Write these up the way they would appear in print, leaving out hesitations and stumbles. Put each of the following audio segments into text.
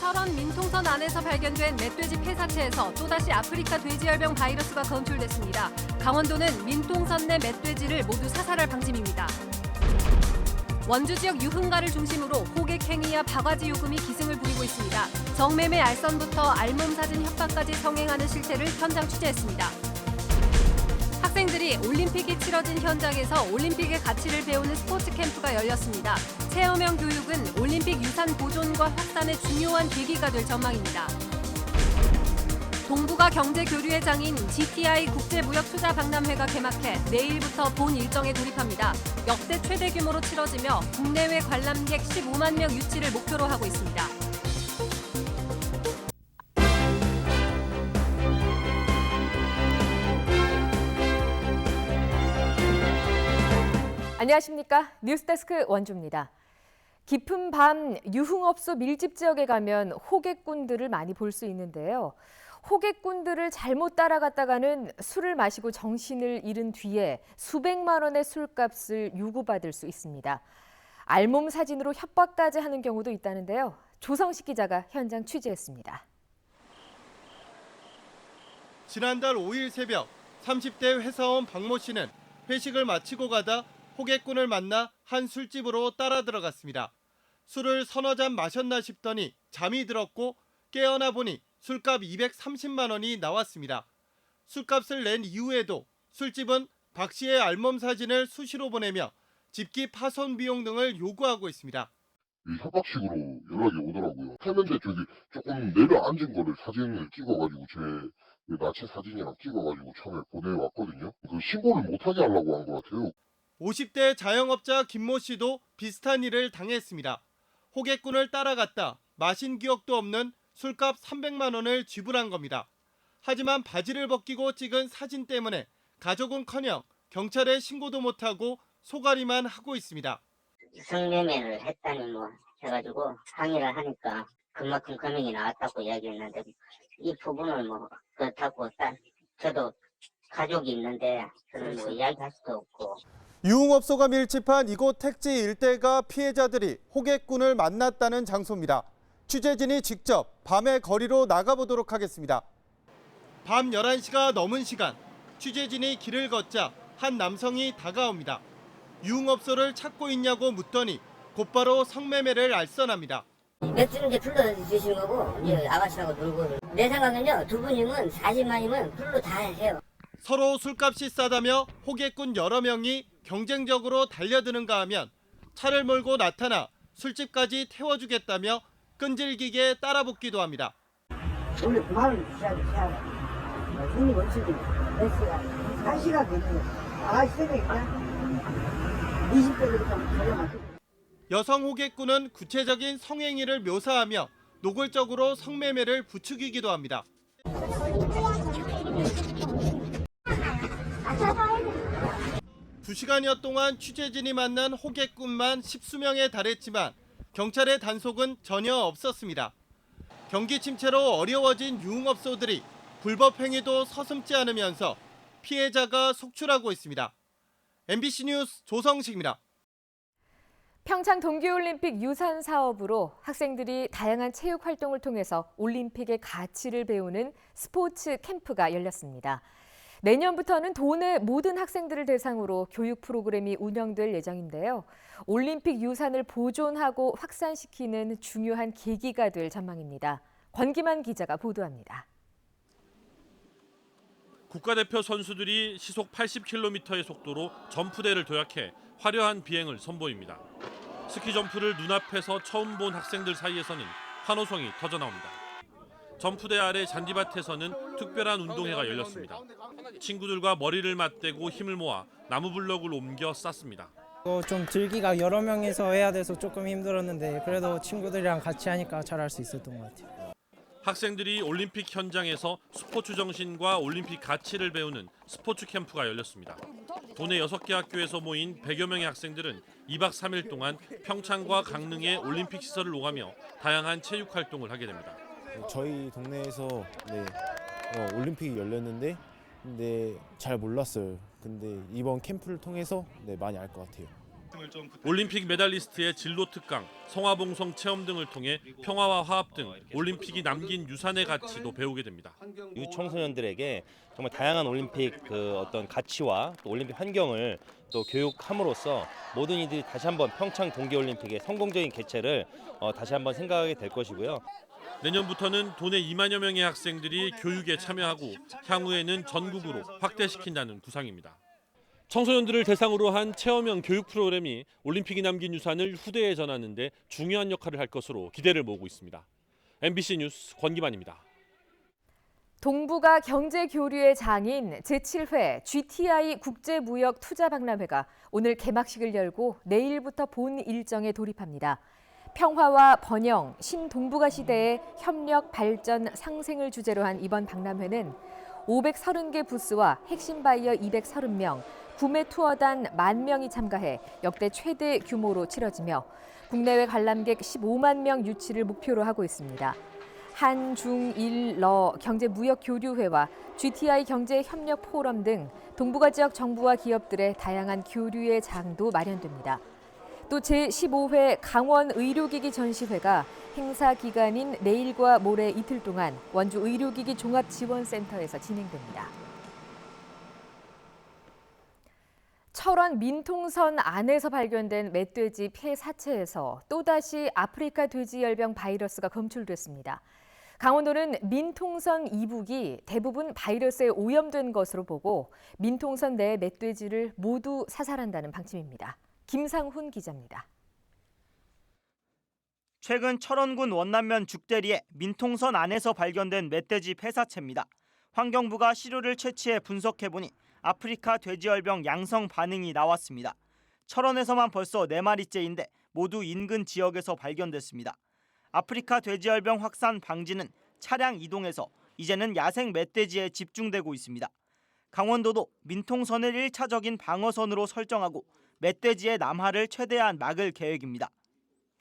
철원 민통선 안에서 발견된 멧돼지 폐사체에서 또다시 아프리카 돼지열병 바이러스가 검출됐습니다. 강원도는 민통선 내 멧돼지를 모두 사살할 방침입니다. 원주 지역 유흥가를 중심으로 호객행위와 바가지 요금이 기승을 부리고 있습니다. 성매매 알선부터 알몸 사진 협박까지 성행하는 실태를 현장 취재했습니다. 학생들이 올림픽이 치러진 현장에서 올림픽의 가치를 배우는 스포츠 캠프가 열렸습니다. 체험형 교육은 올림픽 유산 보존과 확산의 중요한 계기가 될 전망입니다. 동북아 경제교류의 장인 GTI 국제무역투자박람회가 개막해 내일부터 본 일정에 돌입합니다. 역대 최대 규모로 치러지며 국내외 관람객 15만 명 유치를 목표로 하고 있습니다. 안녕하십니까? 뉴스데스크 원주입니다. 깊은 밤 유흥업소 밀집 지역에 가면 호객꾼들을 많이 볼 수 있는데요. 호객꾼들을 잘못 따라갔다가는 술을 마시고 정신을 잃은 뒤에 수백만 원의 술값을 요구받을 수 있습니다. 알몸 사진으로 협박까지 하는 경우도 있다는데요. 조성식 기자가 현장 취재했습니다. 지난달 5일 새벽 30대 회사원 박모 씨는 회식을 마치고 가다 호객꾼을 만나 한 술집으로 따라 들어갔습니다. 술을 서너 잔 마셨나 싶더니 잠이 들었고 깨어나 보니 술값 230만 원이 나왔습니다. 술값을 낸 이후에도 술집은 박 씨의 알몸 사진을 수시로 보내며 집기 파손 비용 등을 요구하고 있습니다. 협박식으로 연락이 오더라고요. 세면대 저기 조금 내려앉은 거를 사진을 찍어가지고 제 나체 사진이랑 찍어가지고 처음에 보내왔거든요. 그 신고를 못하게 하려고 한 것 같아요. 50대 자영업자 김모 씨도 비슷한 일을 당했습니다. 호객꾼을 따라갔다 마신 기억도 없는 술값 300만 원을 지불한 겁니다. 하지만 바지를 벗기고 찍은 사진 때문에 가족은커녕 경찰에 신고도 못하고 소가리만 하고 있습니다. 성매매를 했다니 뭐 해가지고 항의를 하니까 그만큼 금액이 나왔다고 이야기했는데 이 부분을 뭐 그렇다고 저도 가족이 있는데 저는 뭐 이야기할 수도 없고. 유흥업소가 밀집한 이곳 택지 일대가 피해자들이 호객꾼을 만났다는 장소입니다. 취재진이 직접 밤의 거리로 나가보도록 하겠습니다. 밤 11시가 넘은 시간, 취재진이 길을 걷자 한 남성이 다가옵니다. 유흥업소를 찾고 있냐고 묻더니 곧바로 성매매를 알선합니다. 맥주는 이제 불러주신 거고 이제 아가씨하고 놀고 내 생각은요 두 분이면 40만이면 불로 다 해요. 서로 술값이 싸다며 호객꾼 여러 명이 경쟁적으로 달려드는가 하면 차를 몰고 나타나 술집까지 태워주겠다며 끈질기게 따라붙기도 합니다. 원래 9만원 시작이야. 손님 원칙이 몇 시간? 1시간 되는 아가씨 새벽이야? 20대로 좀 걸려가지고. 여성 호객꾼은 구체적인 성행위를 묘사하며 노골적으로 성매매를 부추기기도 합니다. 2시간여 동안 취재진이 만난 호객꾼만 10수명에 달했지만 경찰의 단속은 전혀 없었습니다. 경기 침체로 어려워진 유흥업소들이 불법 행위도 서슴지 않으면서 피해자가 속출하고 있습니다. MBC 뉴스 조성식입니다. 평창 동계올림픽 유산 사업으로 학생들이 다양한 체육 활동을 통해서 올림픽의 가치를 배우는 스포츠 캠프가 열렸습니다. 내년부터는 도내 모든 학생들을 대상으로 교육 프로그램이 운영될 예정인데요. 올림픽 유산을 보존하고 확산시키는 중요한 계기가 될 전망입니다. 권기만 기자가 보도합니다. 국가대표 선수들이 시속 80km의 속도로 점프대를 도약해 화려한 비행을 선보입니다. 스키 점프를 눈앞에서 처음 본 학생들 사이에서는 환호성이 터져나옵니다. 점프대 아래 잔디밭에서는 특별한 운동회가 열렸습니다. 친구들과 머리를 맞대고 힘을 모아 나무 블럭을 옮겨 쌓습니다. 좀 들기가 여러 명이서 해야 돼서 조금 힘들었는데 그래도 친구들이랑 같이 하니까 잘할 수 있었던 것 같아요. 학생들이 올림픽 현장에서 스포츠 정신과 올림픽 가치를 배우는 스포츠 캠프가 열렸습니다. 도내 6개 학교에서 모인 100여 명의 학생들은 2박 3일 동안 평창과 강릉의 올림픽 시설을 오가며 다양한 체육 활동을 하게 됩니다. 저희 동네에서 올림픽이 열렸는데 잘 몰랐어요. 근데 이번 캠프를 통해서 많이 알 것 같아요. 올림픽 메달리스트의 진로 특강, 성화봉송 체험 등을 통해 평화와 화합 등 올림픽이 남긴 유산의 가치도 배우게 됩니다. 유청소년들에게 정말 다양한 올림픽 어떤 가치와 또 올림픽 환경을 또 교육함으로써 모든 이들이 다시 한번 평창 동계올림픽의 성공적인 개최를 다시 한번 생각하게 될 것이고요. 내년부터는 도내 2만여 명의 학생들이 교육에 참여하고 향후에는 전국으로 확대시킨다는 구상입니다. 청소년들을 대상으로 한 체험형 교육 프로그램이 올림픽이 남긴 유산을 후대에 전하는 데 중요한 역할을 할 것으로 기대를 모으고 있습니다. MBC 뉴스 권기만입니다. 동북아 경제교류의 장인 제7회 GTI 국제무역투자박람회가 오늘 개막식을 열고 내일부터 본 일정에 돌입합니다. 평화와 번영, 신동북아 시대의 협력, 발전, 상생을 주제로 한 이번 박람회는 530개 부스와 핵심 바이어 230명, 구매 투어단 10,000명이 참가해 역대 최대 규모로 치러지며 국내외 관람객 15만 명 유치를 목표로 하고 있습니다. 한, 중, 일, 러 경제무역교류회와 GTI 경제협력 포럼 등 동북아 지역 정부와 기업들의 다양한 교류의 장도 마련됩니다. 또 제15회 강원 의료기기 전시회가 행사 기간인 내일과 모레 이틀 동안 원주 의료기기 종합지원센터에서 진행됩니다. 철원 민통선 안에서 발견된 멧돼지 폐사체에서 또다시 아프리카 돼지열병 바이러스가 검출됐습니다. 강원도는 민통선 이북이 대부분 바이러스에 오염된 것으로 보고 민통선 내 멧돼지를 모두 사살한다는 방침입니다. 김상훈 기자입니다. 최근 철원군 원남면 죽대리에 민통선 안에서 발견된 멧돼지 폐사체입니다. 환경부가 시료를 채취해 분석해보니 아프리카 돼지열병 양성 반응이 나왔습니다. 철원에서만 벌써 4마리째인데 모두 인근 지역에서 발견됐습니다. 아프리카 돼지열병 확산 방지는 차량 이동에서 이제는 야생 멧돼지에 집중되고 있습니다. 강원도도 민통선을 1차적인 방어선으로 설정하고 멧돼지의 남하를 최대한 막을 계획입니다.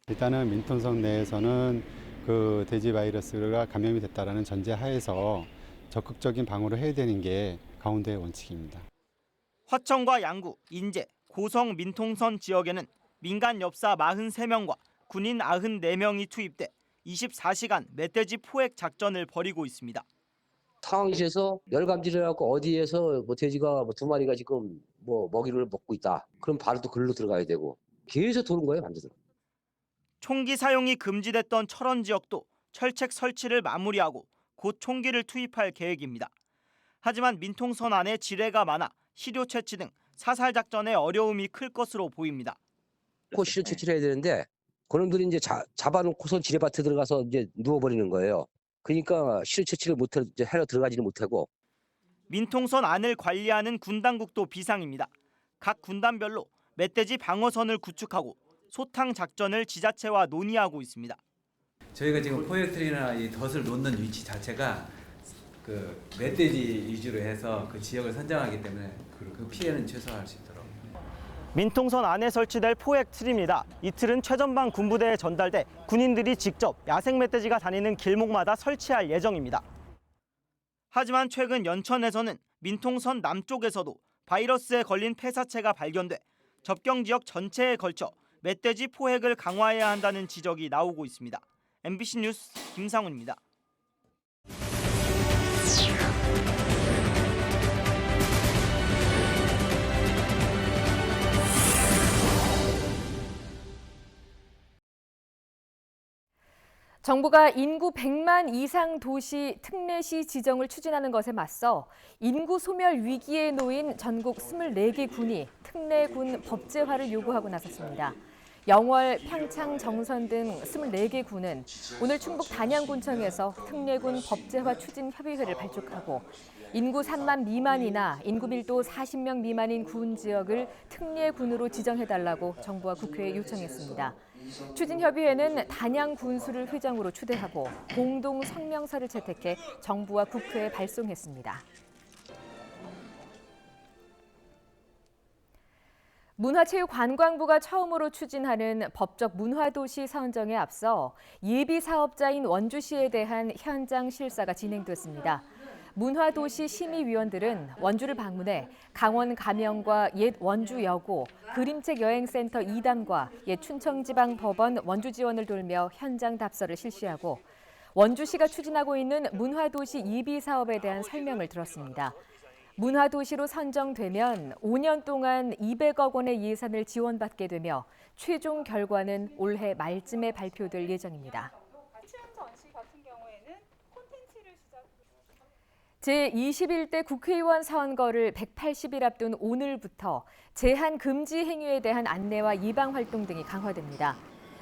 일단은 민통선 내에서는 그 돼지 바이러스가 감염이 됐다라는 전제 하에서 적극적인 방어를 해야 되는 게 강원도의 원칙입니다. 화천과 양구, 인제, 고성 민통선 지역에는 민간 엽사 43명과 군인 94명이 투입돼 24시간 멧돼지 포획 작전을 벌이고 있습니다. 상황실에서 열감지를 하고 어디에서 돼지가 2마리가 지금 먹이를 먹고 있다. 그럼 바로 또 글로 들어가야 되고 계속 도는 거예요, 반대로. 총기 사용이 금지됐던 철원 지역도 철책 설치를 마무리하고 곧 총기를 투입할 계획입니다. 하지만 민통선 안에 지뢰가 많아 시료 채취 등 사살 작전에 어려움이 클 것으로 보입니다. 시료 채취를 해야 되는데 그놈들이 이제 잡아놓고서 지뢰밭에 들어가서 이제 누워버리는 거예요. 그러니까 시료 채취를 하러 들어가지는 못하고. 민통선 안을 관리하는 군 당국도 비상입니다. 각 군단별로 멧돼지 방어선을 구축하고 소탕 작전을 지자체와 논의하고 있습니다. 저희가 지금 포획틀이나 이 덫을 놓는 위치 자체가 그 멧돼지 위주로 해서 그 지역을 선정하기 때문에 그 피해는 최소화할 수 있도록. 민통선 안에 설치될 포획 틀입니다. 이 틀은 최전방 군부대에 전달돼 군인들이 직접 야생 멧돼지가 다니는 길목마다 설치할 예정입니다. 하지만 최근 연천에서는 민통선 남쪽에서도 바이러스에 걸린 폐사체가 발견돼 접경 지역 전체에 걸쳐 멧돼지 포획을 강화해야 한다는 지적이 나오고 있습니다. MBC 뉴스 김상훈입니다. 정부가 인구 100만 이상 도시 특례시 지정을 추진하는 것에 맞서 인구 소멸 위기에 놓인 전국 24개 군이 특례군 법제화를 요구하고 나섰습니다. 영월, 평창, 정선 등 24개 군은 오늘 충북 단양군청에서 특례군 법제화 추진 협의회를 발족하고 인구 3만 미만이나 인구 밀도 40명 미만인 군 지역을 특례군으로 지정해달라고 정부와 국회에 요청했습니다. 추진협의회는 단양 군수를 회장으로 추대하고 공동 성명서를 채택해 정부와 국회에 발송했습니다. 문화체육관광부가 처음으로 추진하는 법적 문화도시 선정에 앞서 예비 사업자인 원주시에 대한 현장 실사가 진행됐습니다. 문화도시 심의위원들은 원주를 방문해 강원 가명과 옛 원주 여고, 그림책 여행센터 2담과 옛 춘천지방법원 원주 지원을 돌며 현장 답서를 실시하고 원주시가 추진하고 있는 문화도시 이비 사업에 대한 설명을 들었습니다. 문화도시로 선정되면 5년 동안 200억 원의 예산을 지원받게 되며 최종 결과는 올해 말쯤에 발표될 예정입니다. 제21대 국회의원 선거를 180일 앞둔 오늘부터 제한 금지 행위에 대한 안내와 예방 활동 등이 강화됩니다.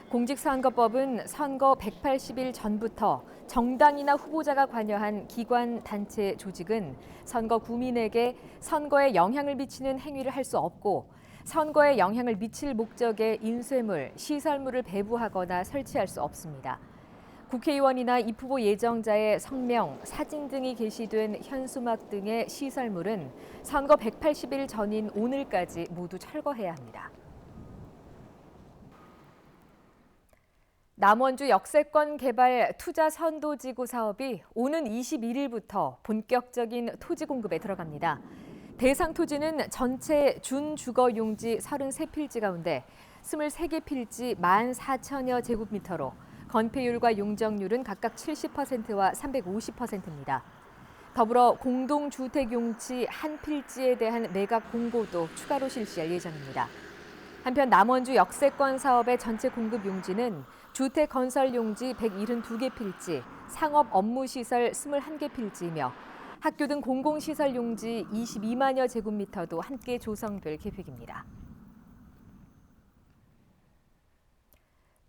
공직선거법은 선거 180일 전부터 정당이나 후보자가 관여한 기관, 단체, 조직은 선거 구민에게 선거에 영향을 미치는 행위를 할 수 없고 선거에 영향을 미칠 목적의 인쇄물, 시설물을 배부하거나 설치할 수 없습니다. 국회의원이나 입후보 예정자의 성명, 사진 등이 게시된 현수막 등의 시설물은 선거 180일 전인 오늘까지 모두 철거해야 합니다. 남원주 역세권 개발 투자 선도지구 사업이 오는 21일부터 본격적인 토지 공급에 들어갑니다. 대상 토지는 전체 준주거용지 33필지 가운데 23개 필지 14,000여 제곱미터로 건폐율과 용적률은 각각 70%와 350%입니다. 더불어 공동주택용지 한 필지에 대한 매각 공고도 추가로 실시할 예정입니다. 한편 남원주 역세권 사업의 전체 공급 용지는 주택 건설 용지 172개 필지, 상업 업무시설 21개 필지이며 학교 등 공공시설 용지 22만여 제곱미터도 함께 조성될 계획입니다.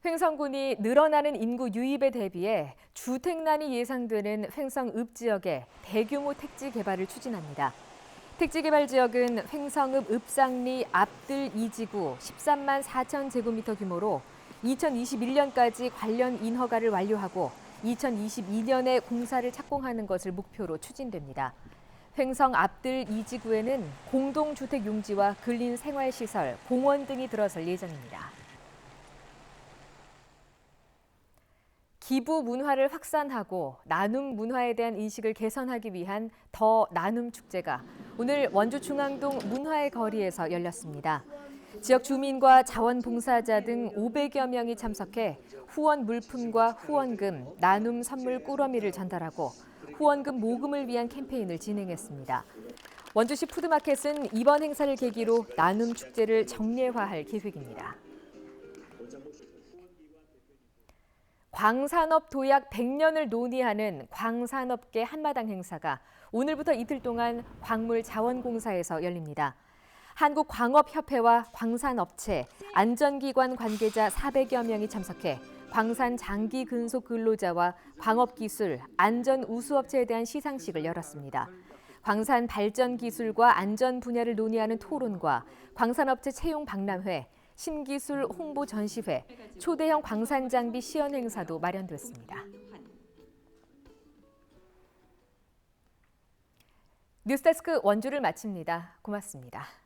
횡성군이 늘어나는 인구 유입에 대비해 주택난이 예상되는 횡성읍 지역에 대규모 택지 개발을 추진합니다. 택지 개발 지역은 횡성읍 읍상리 앞들 2지구 13만 4천 제곱미터 규모로 2021년까지 관련 인허가를 완료하고 2022년에 공사를 착공하는 것을 목표로 추진됩니다. 횡성 앞들 2지구에는 공동주택 용지와 근린 생활시설, 공원 등이 들어설 예정입니다. 기부 문화를 확산하고 나눔 문화에 대한 인식을 개선하기 위한 더 나눔 축제가 오늘 원주 중앙동 문화의 거리에서 열렸습니다. 지역 주민과 자원봉사자 등 500여 명이 참석해 후원 물품과 후원금, 나눔 선물 꾸러미를 전달하고 후원금 모금을 위한 캠페인을 진행했습니다. 원주시 푸드마켓은 이번 행사를 계기로 나눔 축제를 정례화할 계획입니다. 광산업 도약 100년을 논의하는 광산업계 한마당 행사가 오늘부터 이틀 동안 광물자원공사에서 열립니다. 한국광업협회와 광산업체, 안전기관 관계자 400여 명이 참석해 광산 장기 근속 근로자와 광업기술, 안전우수업체에 대한 시상식을 열었습니다. 광산 발전 기술과 안전 분야를 논의하는 토론과 광산업체 채용 박람회, 신기술 홍보 전시회, 초대형 광산 장비 시연 행사도 마련됐습니다. 뉴스데스크 원주를 마칩니다. 고맙습니다.